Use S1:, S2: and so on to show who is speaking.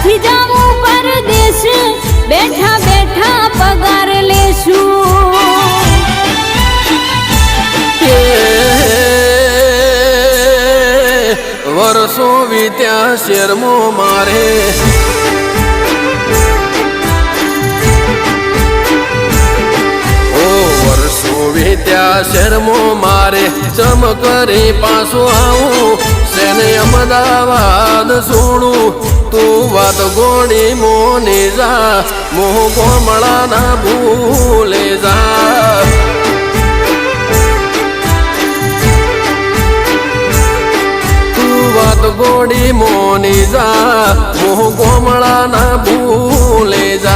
S1: નથી જાવું પરદેશ, બેઠા બેઠા પગાર લેશું.
S2: વર્ષો વીત્યા શેરમો મારે, વીત્યા શરમો મારે, ચમ કરી પાછું આવું સેને અમદાવાદ છોડું. તું વાત ગોળી મોની જા, મોહ કોમળા ના ભૂલે જા. તું વાત ગોળી મોની જા, મોહ કોમળા ના ભૂલે જા.